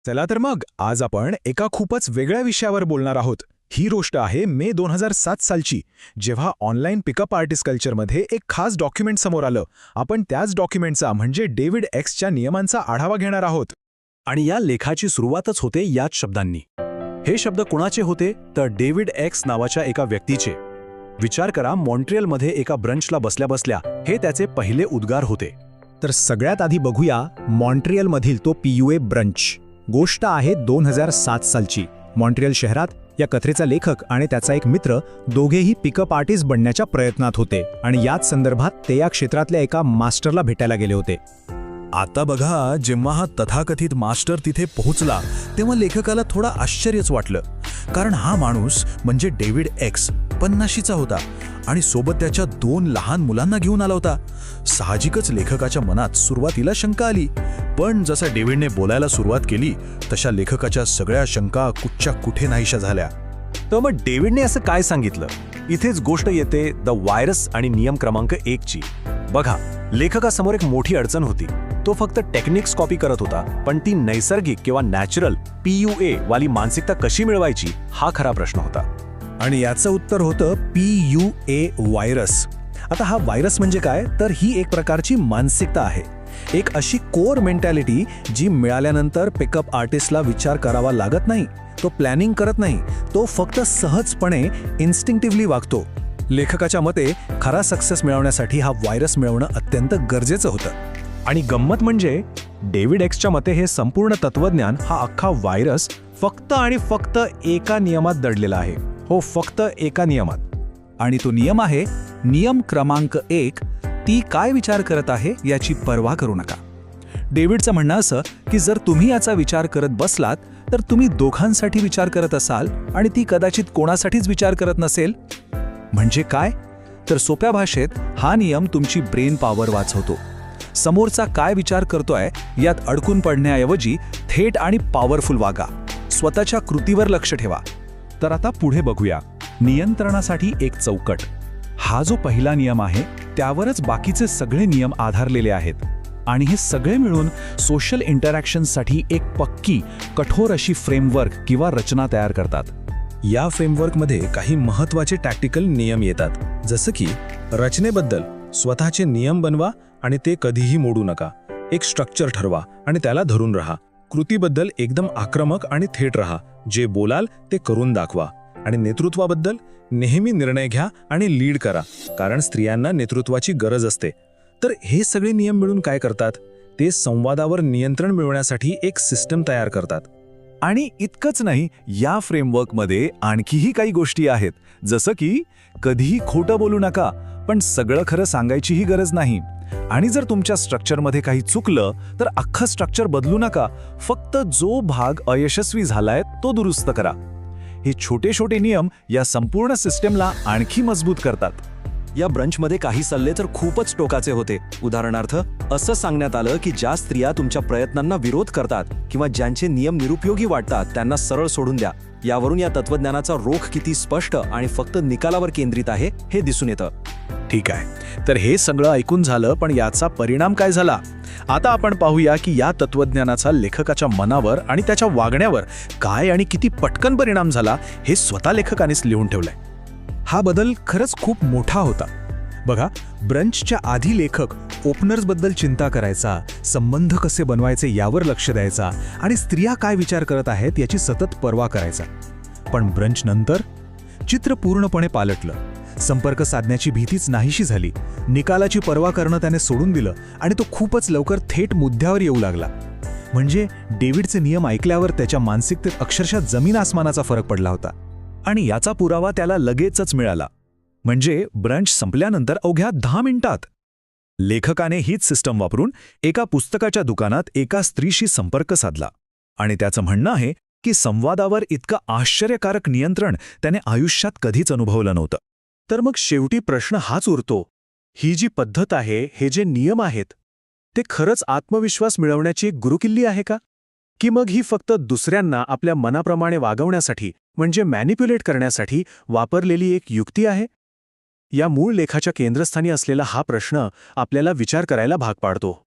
चला तर मग आज आपण एका खूपच वेगळ्या विषयावर बोलणार आहोत. ही गोष्ट आहे मे 2007 सालची, जेव्हा ऑनलाईन पिकअप आर्टिस्ट कल्चरमध्ये एक खास डॉक्युमेंट समोर आलं. आपण त्याच डॉक्युमेंटचा म्हणजे डेव्हिड एक्सच्या नियमांचा आढावा घेणार आहोत. आणि या लेखाची सुरुवातच होते याच शब्दांनी. हे शब्द कोणाचे होते तर डेव्हिड एक्स नावाच्या एका व्यक्तीचे. विचार करा, मॉन्ट्रियलमध्ये एका ब्रंचला बसल्या बसल्या हे त्याचे पहिले उद्गार होते. तर सगळ्यात आधी बघूया मॉन्ट्रियलमधील तो PUA ब्रंच. गोष्ट आहे 2007 सालची. मॉन्ट्रियल शहरात या कथेचा लेखक आणि त्याचा एक मित्र दोघेही पिकअप आर्टिस्ट बनण्याच्या प्रयत्नात होते आणि याच संदर्भात ते या क्षेत्रातल्या एका मास्टरला भेटायला गेले होते. आता बघा, जेव्हा हा तथाकथित मास्टर तिथे पोहोचला तेव्हा लेखकाला थोडा आश्चर्यच वाटलं. कारण हा माणूस म्हणजे डेव्हिड एक्स 50शीचा होता आणि सोबत त्याच्या 2 लहान मुलांना घेऊन आला होता. साहजिकच लेखकाच्या मनात सुरुवातीला शंका आली, पण जसा डेव्हिडने बोलायला सुरुवात केली तशा लेखकाच्या सगळ्या शंका कुठच्या कुठे नाहीशा झाल्या. तर मग डेव्हिडने असं काय सांगितलं? इथेच गोष्ट येते द व्हायरस आणि नियम क्रमांक 1 ची. बघा, लेखकासमोर एक मोठी अडचण होती. तो फक्त टेक्निक्स कॉपी करत होता, पण ती नैसर्गिक किंवा नॅचरल PUA वाली मानसिकता कशी मिळवायची हा खरा प्रश्न होता. आणि याचं उत्तर होतं PUA व्हायरस. आता हा व्हायरस म्हणजे काय तर ही एक प्रकारची मानसिकता आहे. एक अशी कोर मेंटॅलिटी जी मिळाल्यानंतर पिकअप आर्टिस्टला विचार करावा लागत नाही, तो प्लॅनिंग करत नाही, तो फक्त सहजपणे इन्स्टिंक्टिव्हली वागतो. लेखकाच्या मते खरा सक्सेस मिळवण्यासाठी हा व्हायरस मिळवणं अत्यंत गरजेचं होतं. आणि गंमत म्हणजे डेव्हिड एक्सच्या मते हे संपूर्ण तत्वज्ञान, हा अख्खा व्हायरस फक्त आणि फक्त एका नियमात दडलेला आहे. हो, फक्त एका नियमात. आणि तो नियम आहे नियम क्रमांक 1. ती काय विचार करत आहे याची पर्वा करू नका. डेव्हिडचं म्हणणं असं की जर तुम्ही याचा विचार करत बसलात तर तुम्ही दोघांसाठी विचार करत असाल आणि ती कदाचित कोणासाठीच विचार करत नसेल. म्हणजे काय तर सोप्या भाषेत हा नियम तुमची ब्रेन पॉवर वाचवतो. समोरचा काय विचार करतोय यात अडकून पडण्याऐवजी थेट आणि पॉवरफुल वागा. स्वतःच्या कृतीवर लक्ष ठेवा. तर आता पुढे बघूया, नियंत्रणासाठी एक चौकट. हा जो पहिला नियम आहे त्यावरच बाकीचे सगळे नियम आधारलेले आहेत. आणि हे सगळे मिळून सोशल इंटरॅक्शनसाठी एक पक्की, कठोर अशी फ्रेमवर्क किंवा रचना तयार करतात. या फ्रेमवर्कमध्ये काही महत्त्वाचे टॅक्टिकल नियम येतात, जसं की रचनेबद्दल स्वतःचे नियम बनवा आणि ते कधीही मोडू नका. एक स्ट्रक्चर ठरवा आणि त्याला धरून राहा. कृतीबद्दल एकदम आक्रमक आणि थेट राहा. जे बोलाल ते करून दाखवा. आणि नेतृत्वाबद्दल नेहमी निर्णय घ्या आणि लीड करा, कारण स्त्रियांना नेतृत्वाची गरज असते. तर हे सगळे नियम मिळून काय करतात? ते संवादावर नियंत्रण मिळवण्यासाठी एक सिस्टम तयार करतात. आणि इतकंच नाही, या फ्रेमवर्कमध्ये आणखीही काही गोष्टी आहेत, जसं की कधीही खोटं बोलू नका, पण सगळं खरं सांगायचीही गरज नाही. आणि जर तुमच्या स्ट्रक्चरमध्ये काही चुकलं तर अख्खं स्ट्रक्चर बदलू नका, फक्त जो भाग अयशस्वी झालाय तो दुरुस्त करा. हे छोटे छोटे नियम या संपूर्ण सिस्टमला आणखी मजबूत करतात. या ब्रंचमध्ये काही सल्ले तर खूपच टोकाचे होते. उदाहरणार्थ, असं सांगण्यात आलं की ज्या स्त्रिया तुमच्या प्रयत्नांना विरोध करतात किंवा ज्यांचे नियम निरुपयोगी वाटतात त्यांना सरळ सोडून द्या. यावरून या तत्वज्ञानाचा रोख किती स्पष्ट आणि फक्त निकालावर केंद्रित आहे हे दिसून येतं. ठीक आहे, तर हे सगळं ऐकून झालं, पण याचा परिणाम काय झाला? आता आपण पाहूया की या तत्वज्ञानाचा लेखकाच्या मनावर आणि त्याच्या वागण्यावर काय आणि किती पटकन परिणाम झाला हे स्वतः लेखकानेच लिहून ठेवलंय. हा बदल खरंच खूप मोठा होता. बघा, ब्रंचच्या आधी लेखक ओपनर्सबद्दल चिंता करायचा, संबंध कसे बनवायचे यावर लक्ष द्यायचा आणि स्त्रिया काय विचार करत आहेत याची सतत पर्वा करायचा. पण ब्रंच नंतर चित्र पूर्णपणे पालटलं. संपर्क साधण्याची भीतीच नाहीशी झाली. निकालाची पर्वा करणं त्याने सोडून दिलं आणि तो खूपच लवकर थेट मुद्द्यावर येऊ लागला. म्हणजे डेव्हिडचे नियम ऐकल्यावर त्याच्या मानसिकतेत अक्षरशः जमीन आसमानाचा फरक पडला होता. आणि याचा पुरावा त्याला लगेचच मिळाला. म्हणजे ब्रंच संपल्यानंतर अवघ्या 10 मिनिटात लेखकाने हीच सिस्टम वापरून एका पुस्तकाच्या दुकानात एका स्त्रीशी संपर्क साधला. आणि त्याचं म्हणणं आहे की संवादावर इतकं आश्चर्यकारक नियंत्रण त्याने आयुष्यात कधीच अनुभवलं नव्हतं. तर मग शेवटी प्रश्न हाच उरतो, ही जी पद्धत आहे, हे जे नियम आहेत, ते खरंच आत्मविश्वास मिळवण्याची एक गुरुकिल्ली आहे का? की मग ही फक्त दुसऱ्यांना आपल्या मनाप्रमाणे वागवण्यासाठी, म्हणजे मॅनिप्युलेट करण्यासाठी वापरलेली एक युक्ती आहे? या मूळ लेखाच्या केंद्रस्थानी असलेला हा प्रश्न आपल्याला विचार करायला भाग पाडतो.